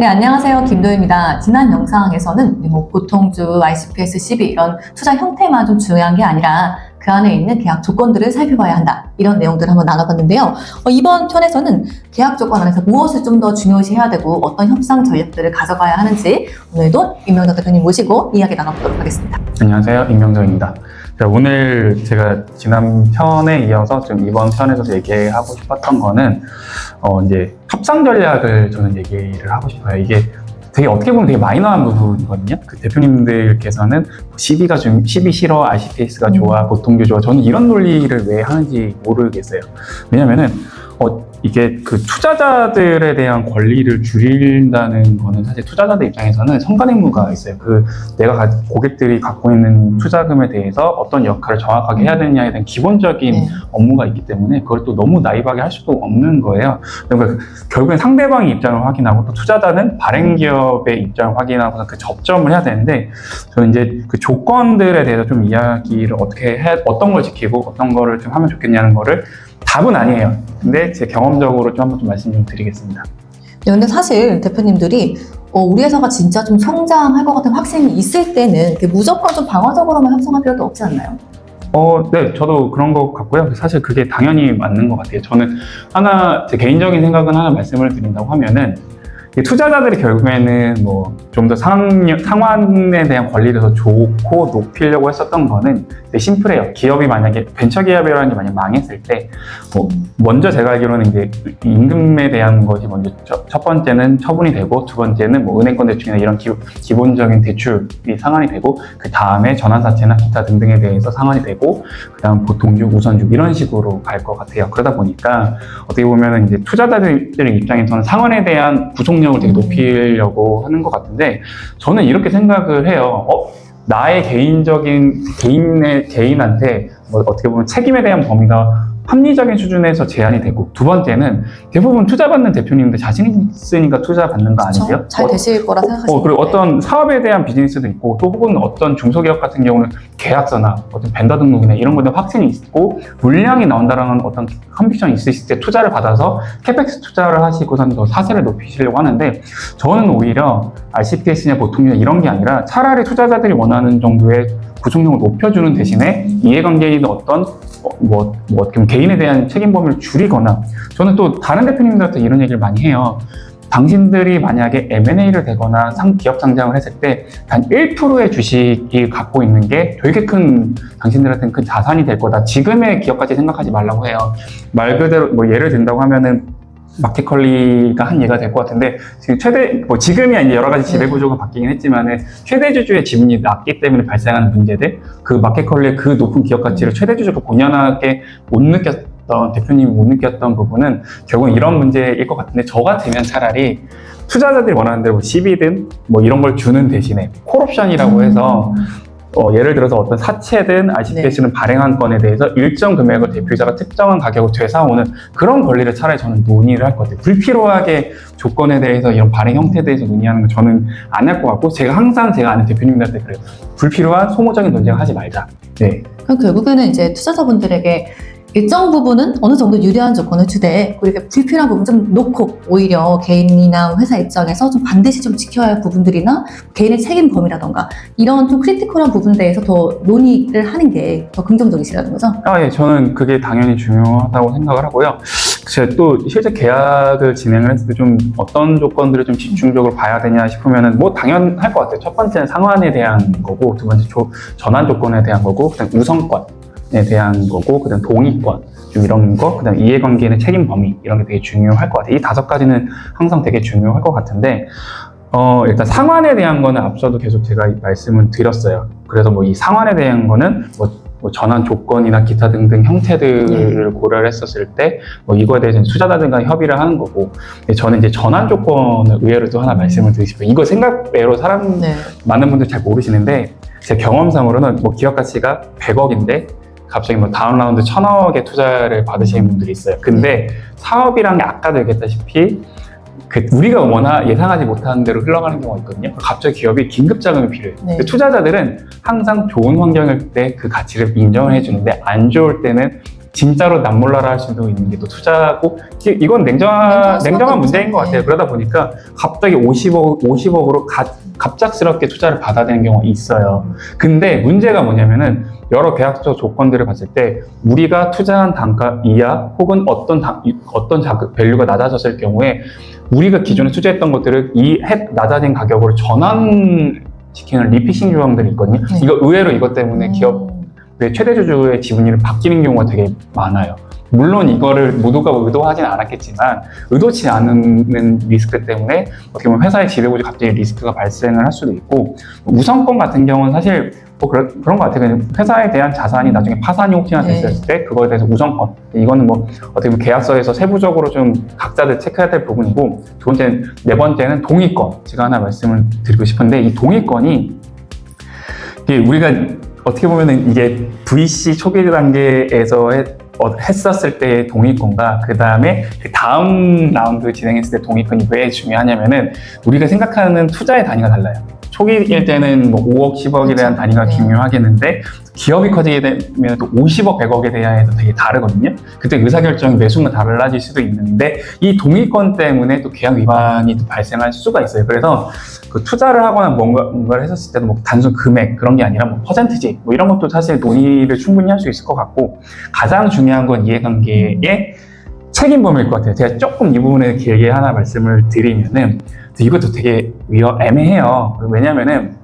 네, 안녕하세요. 김도희입니다. 지난 영상에서는 보통주, ICPS, CB 이런 투자 형태만 좀 중요한 게 아니라 그 안에 있는 계약 조건들을 살펴봐야 한다. 이런 내용들을 한번 나눠봤는데요. 이번 편에서는 계약 조건 안에서 무엇을 좀 더 중요시해야 되고 어떤 협상 전략들을 가져가야 하는지 오늘도 임명정 대표님 모시고 이야기 나눠보도록 하겠습니다. 안녕하세요. 임명정입니다. 오늘 제가 지난 편에 이어서 지금 이번 편에서 얘기하고 싶었던 거는 이제 협상 전략을 저는 얘기를 하고 싶어요. 이게 되게 어떻게 보면 되게 마이너한 부분이거든요. 그 대표님들께서는 CB 싫어, ICPS가 좋아, 보통주 좋아. 저는 이런 논리를 왜 하는지 모르겠어요. 왜냐면은 이게 그 투자자들에 대한 권리를 줄인다는 거는 사실 투자자들 입장에서는 선관의무가 있어요. 고객들이 갖고 있는 투자금에 대해서 어떤 역할을 정확하게 해야 되느냐에 대한 기본적인 업무가 있기 때문에 그걸 또 너무 나이브하게 할 수도 없는 거예요. 그러니까 결국엔 상대방의 입장을 확인하고 또 투자자는 발행기업의 입장을 확인하고 그 접점을 해야 되는데 저는 이제 그 조건들에 대해서 좀 이야기를 어떤 걸 지키고 어떤 거를 좀 하면 좋겠냐는 거를 답은 아니에요. 근데 제 경험적으로 좀 한번 말씀 좀 드리겠습니다. 네, 근데 사실 대표님들이 우리 회사가 진짜 좀 성장할 것 같은 확신이 있을 때는 무조건 좀 방어적으로만 협상할 필요도 없지 않나요? 네, 저도 그런 것 같고요. 사실 그게 당연히 맞는 것 같아요. 저는 제 개인적인 생각은 하나 말씀을 드린다고 하면은 투자자들이 결국에는 좀 더 상환에 대한 권리를 더 좋고 높이려고 했었던 거는 심플해요. 기업이 만약에 벤처 기업이라는 게 만약 망했을 때 먼저 제가 알기로는 이제 임금에 대한 것이 먼저 첫 번째는 처분이 되고 두 번째는 은행권 대출이나 이런 기본적인 대출이 상환이 되고 그 다음에 전환사채나 기타 등등에 대해서 상환이 되고 그 다음 보통주, 우선주 이런 식으로 갈 것 같아요. 그러다 보니까 어떻게 보면은 이제 투자자들의 입장에서는 상환에 대한 구속력을 되게 높이려고 하는 것 같은데 저는 이렇게 생각을 해요. 나의 개인한테 어떻게 보면 책임에 대한 범위가 합리적인 수준에서 제한이 되고 두 번째는 대부분 투자받는 대표님들 자신 있으니까 투자받는 거 아니세요? 잘 되실 거라 생각하시는데 그리고 어떤 사업에 대한 비즈니스도 있고 또 혹은 어떤 중소기업 같은 경우는 계약서나 어떤 벤더 등록이나 이런 것에 확신이 있고 물량이 나온다는 어떤 컨빅션이 있으실 때 투자를 받아서 캐펙스 투자를 하시고선 더 사세를 높이시려고 하는데 저는 오히려 ICPS냐 보통이냐 이런 게 아니라 차라리 투자자들이 원하는 정도의 구속력을 높여주는 대신에 이해관계인 어떤 어떻게 개인에 대한 책임 범위를 줄이거나 저는 또 다른 대표님들한테 이런 얘기를 많이 해요. 당신들이 만약에 M&A를 되거나 기업 상장을 했을 때 단 1%의 주식이 갖고 있는 게 되게 당신들한테는 큰 자산이 될 거다. 지금의 기업까지 생각하지 말라고 해요. 말 그대로 예를 든다고 하면은 마켓컬리가 한 예가 될 것 같은데 지금이야 이제 여러 가지 지배 구조가 바뀌긴 했지만은 최대 주주의 지분이 낮기 때문에 발생하는 문제들 그 마켓컬리의 그 높은 기업 가치를 최대 주주가 본연하게 대표님이 못 느꼈던 부분은 결국은 이런 문제일 것 같은데 저 같으면 차라리 투자자들이 원하는 대로 CB든 이런 걸 주는 대신에 콜옵션이라고 해서 예를 들어서 어떤 사채든 ICPS는 발행한 건에 대해서 일정 금액을 대표이사가 특정한 가격으로 되사오는 그런 권리를 차라리 저는 논의를 할 것 같아요. 불필요하게 조건에 대해서 이런 발행 형태에 대해서 논의하는 거 저는 안 할 것 같고 제가 아는 대표님들한테 그래요. 불필요한 소모적인 논쟁을 하지 말자. 네. 그럼 결국에는 이제 투자자분들에게 일정 부분은 어느 정도 유리한 조건을 주되 그리고 불필요한 부분 좀 놓고 오히려 개인이나 회사 입장에서 좀 반드시 좀 지켜야 할 부분들이나 개인의 책임 범위라던가 이런 좀 크리티컬한 부분에 대해서 더 논의를 하는 게 더 긍정적이시라는 거죠? 예, 저는 그게 당연히 중요하다고 생각을 하고요. 제가 또 실제 계약을 진행을 했을 때 좀 어떤 조건들을 좀 집중적으로 봐야 되냐 싶으면은 당연할 것 같아요. 첫 번째는 상환에 대한 거고 두 번째 전환 조건에 대한 거고 그다음 우선권에 대한 거고 그다음 동의권 좀 이런 거 그다음 이해관계의 책임 범위 이런 게 되게 중요할 것 같아요. 이 5가지는 항상 되게 중요할 것 같은데 일단 상환에 대한 거는 앞서도 계속 제가 말씀을 드렸어요. 그래서 이 상환에 대한 거는 전환 조건이나 기타 등등 형태들을 고려를 했었을 때 이거에 대해서 투자자들과 협의를 하는 거고 저는 이제 전환 조건을 의외로 또 하나 말씀을 드리고 싶어요. 이거 생각외로 많은 분들 잘 모르시는데 제 경험상으로는 기업 가치가 100억인데 갑자기 다음 라운드 1000억의 투자를 받으시는 분들이 있어요. 근데 사업이란 게 아까도 얘기했다시피 우리가 예상하지 못하는 대로 흘러가는 경우가 있거든요. 갑자기 기업이 긴급 자금이 필요해요. 투자자들은 항상 좋은 환경일 때 그 가치를 인정을 해주는데 안 좋을 때는 진짜로 남몰라라 할 수도 있는 게 또 투자고, 이건 냉정한 문제인 것 같아요. 네. 그러다 보니까 갑자기 50억으로 갑작스럽게 투자를 받아야 되는 경우가 있어요. 근데 문제가 뭐냐면은 여러 계약서 조건들을 봤을 때 우리가 투자한 단가 이하 혹은 어떤 밸류가 낮아졌을 경우에 우리가 기존에 투자했던 것들을 이 낮아진 가격으로 전환시키는 리피싱 조항들이 있거든요. 네. 이거 의외로 이것 때문에 기업의 최대 주주의 지분율이 바뀌는 경우가 되게 많아요. 물론 이거를 모두가 의도하진 않았겠지만 의도치 않은 리스크 때문에 어떻게 보면 회사의 지배구조 갑자기 리스크가 발생을 할 수도 있고, 우선권 같은 경우는 사실 뭐 그런 것 같아요. 그냥 회사에 대한 자산이 나중에 파산이 혹시나 됐을 때 그거에 대해서 우선권, 이거는 뭐 어떻게 보면 계약서에서 세부적으로 좀 각자들 체크해야 될 부분이고, 네 번째는 동의권. 제가 하나 말씀을 드리고 싶은데, 이 동의권이 이게 우리가 어떻게 보면은 이게 VC 초기 단계에서 했었을 때의 동의권과 그 다음에 다음 라운드 진행했을 때 동의권이 왜 중요하냐면은 우리가 생각하는 투자의 단위가 달라요. 초기일 때는 뭐 5억, 10억에 대한 단위가 중요하겠는데 기업이 커지게 되면 또 50억, 100억에 대해서 되게 다르거든요. 그때 의사결정이 매 순간 달라질 수도 있는데 이 동의권 때문에 또 계약 위반이 또 발생할 수가 있어요. 그래서 그 투자를 하거나 뭔가를 했었을 때도 뭐 단순 금액 그런 게 아니라 뭐 퍼센트지 뭐 이런 것도 사실 논의를 충분히 할 수 있을 것 같고, 가장 중요한 건 이해관계의 책임 범위일 것 같아요. 제가 조금 이 부분에 길게 하나 말씀을 드리면은 이것도 되게 애매해요. 왜냐면은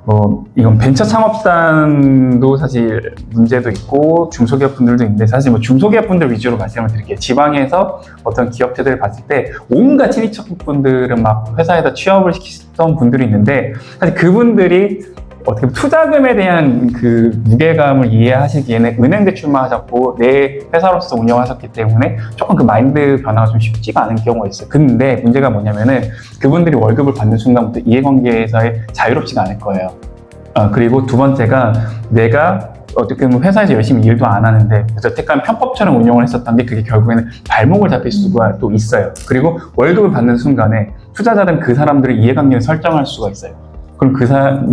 뭐 이건 벤처 창업단도 사실 문제도 있고 중소기업 분들도 있는데, 사실 뭐 중소기업 분들 위주로 말씀을 드릴게요. 지방에서 어떤 기업체들을 봤을 때 온갖 친인척 분들은 막 회사에다 취업을 시키던 분들이 있는데, 사실 그분들이 어떻게 보면 투자금에 대한 그 무게감을 이해하시기에는 은행 대출만 하셨고 내 회사로서 운영하셨기 때문에 조금 그 마인드 변화가 좀 쉽지가 않은 경우가 있어요. 근데 문제가 뭐냐면은 그분들이 월급을 받는 순간부터 이해관계에서의 자유롭지가 않을 거예요. 그리고 두 번째가 내가 어떻게 보면 회사에서 열심히 일도 안 하는데 여태까지 편법처럼 운영을 했었던 게 그게 결국에는 발목을 잡힐 수가 또 있어요. 그리고 월급을 받는 순간에 투자자들은 그 사람들의 이해관계를 설정할 수가 있어요. 그럼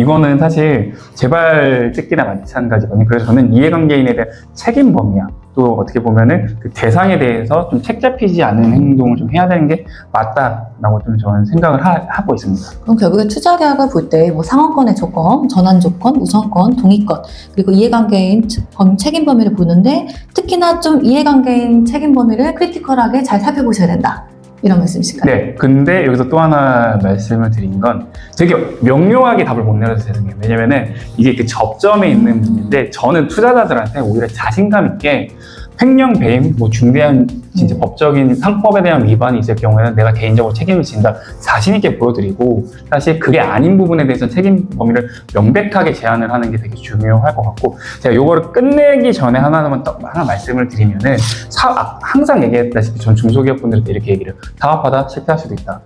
이거는 사실 재발 찍기나 마찬가지거든요. 그래서 저는 이해관계인에 대한 책임 범위야. 또 어떻게 보면은 그 대상에 대해서 좀 책 잡히지 않은 행동을 좀 해야 되는 게 맞다라고 좀 저는 생각을 하고 있습니다. 그럼 결국에 투자 계약을 볼 때 뭐 상환권의 조건, 전환 조건, 우선권, 동의권, 그리고 이해관계인 책임 범위를 보는데 특히나 좀 이해관계인 책임 범위를 크리티컬하게 잘 살펴보셔야 된다. 이런 말씀이실까요? 네, 근데 여기서 또 하나 말씀을 드린 건 되게 명료하게 답을 못 내려서 죄송해요. 왜냐면은 이게 그 접점에 있는 문제인데, 저는 투자자들한테 오히려 자신감 있게 횡령, 배임, 뭐 중대한 진짜 법적인 상법에 대한 위반이 있을 경우에는 내가 개인적으로 책임을 진다 자신 있게 보여드리고, 사실 그게 아닌 부분에 대해서 책임 범위를 명백하게 제한을 하는 게 되게 중요할 것 같고, 제가 요거를 끝내기 전에 하나 말씀을 드리면은 항상 얘기했다시피 전 중소기업분들한테 이렇게 얘기를 해요. 사업하다 실패할 수도 있다.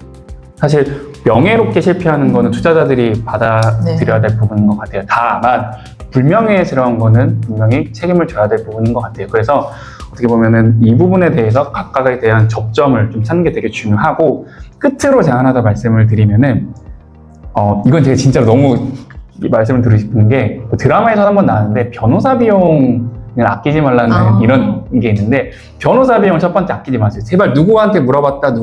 사실 명예롭게 실패하는 거는 투자자들이 받아들여야 될 부분인 것 같아요. 다만 불명예스러운 거는 분명히 책임을 져야 될 부분인 것 같아요. 그래서 어떻게 보면은 이 부분에 대해서 각각에 대한 접점을 좀 찾는 게 되게 중요하고, 끝으로 제가 하나 더 말씀을 드리면은 이건 제가 진짜로 너무 말씀을 드리고 싶은 게, 드라마에서 한번 나왔는데 변호사 비용을 아끼지 말라는 이런 게 있는데, 변호사 비용을 첫 번째 아끼지 마세요. 제발 누구한테 물어봤다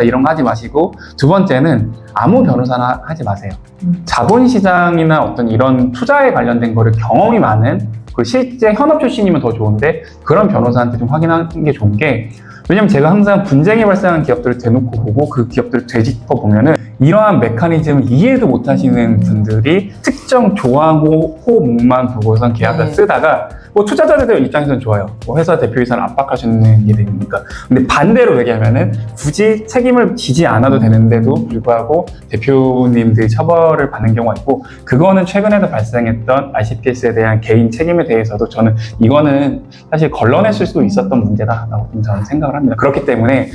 이런 거 하지 마시고, 두 번째는 아무 변호사나 하지 마세요. 자본시장이나 어떤 이런 투자에 관련된 거를 경험이 많은, 그리고 실제 현업 출신이면 더 좋은데 그런 변호사한테 좀 확인하는 게 좋은 게, 왜냐면 제가 항상 분쟁이 발생한 기업들을 대놓고 보고 그 기업들을 되짚어 보면은 이러한 메커니즘을 이해도 못 하시는 분들이 특정 조항만 보고선 계약을 쓰다가, 뭐 투자자들 입장에서는 좋아요. 뭐 회사 대표이사를 압박하시는 게 되니까. 근데 반대로 얘기하면은 굳이 책임을 지지 않아도 되는데도 불구하고 대표님들이 처벌을 받는 경우가 있고, 그거는 최근에도 발생했던 RCPS에 대한 개인 책임에 대해서도 저는 이거는 사실 걸러냈을 수도 있었던 문제다라고 좀 저는 생각을 합니다. 그렇기 때문에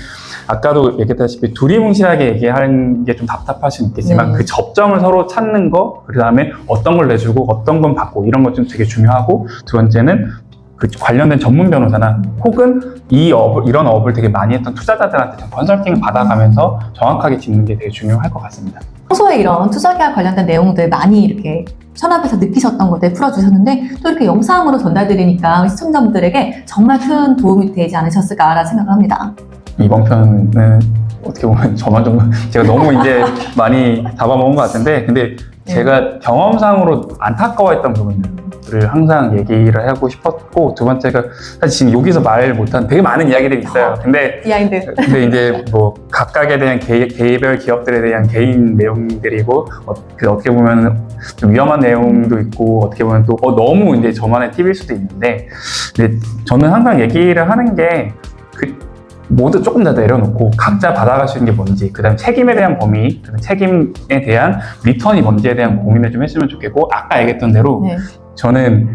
아까도 얘기했다시피 두리뭉실하게 얘기하는 게 좀 답답할 수는 있겠지만 그 접점을 서로 찾는 거, 그 다음에 어떤 걸 내주고 어떤 건 받고 이런 것 좀 되게 중요하고, 두 번째는 그 관련된 전문 변호사나 혹은 이런 업을 되게 많이 했던 투자자들한테 좀 컨설팅을 받아가면서 정확하게 짚는 게 되게 중요할 것 같습니다. 평소에 이런 투자 계약 관련된 내용들 많이 이렇게 현업에서 느끼셨던 것들 풀어주셨는데 또 이렇게 영상으로 전달드리니까 우리 시청자분들에게 정말 큰 도움이 되지 않으셨을까라는 생각을 합니다. 이번 편은 어떻게 보면 저만 좀 제가 너무 이제 많이 잡아먹은 것 같은데, 근데 제가 경험상으로 안타까워했던 부분들을 항상 얘기를 하고 싶었고, 두 번째가 사실 지금 여기서 말 못한 되게 많은 이야기들이 있어요. 근데 비하인드. 이제 뭐 각각에 대한 개별 기업들에 대한 개인 내용들이고, 어떻게 보면 좀 위험한 내용도 있고, 어떻게 보면 또 너무 이제 저만의 팁일 수도 있는데, 근데 저는 항상 얘기를 하는 게 모두 조금 더 내려놓고 각자 받아갈 수 있는 게 뭔지, 그 다음 책임에 대한 범위, 그 책임에 대한 리턴이 뭔지에 대한 고민을 좀 했으면 좋겠고, 아까 얘기했던 대로 저는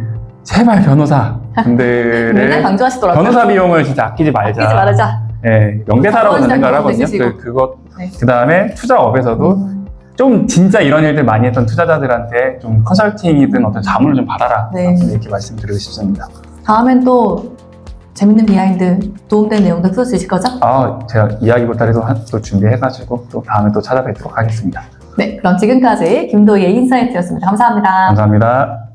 제발 맨날 변호사분들을 강조하시더라고요. 변호사 비용을 진짜 아끼지 말자. 아끼지 말자. 네, 명대사라고 저는 생각을 하거든요. 되시고. 그 다음에 투자업에서도 좀 진짜 이런 일들 많이 했던 투자자들한테 좀 컨설팅이든 어떤 자문을 좀 받아라. 이렇게 말씀드리고 싶습니다. 다음엔 또 재밌는 비하인드, 도움되는 내용들 풀어주실 거죠? 제가 이야기 보따리도 또 준비해가지고 또 다음에 또 찾아뵙도록 하겠습니다. 네, 그럼 지금까지 김도희의 인사이트였습니다. 감사합니다. 감사합니다.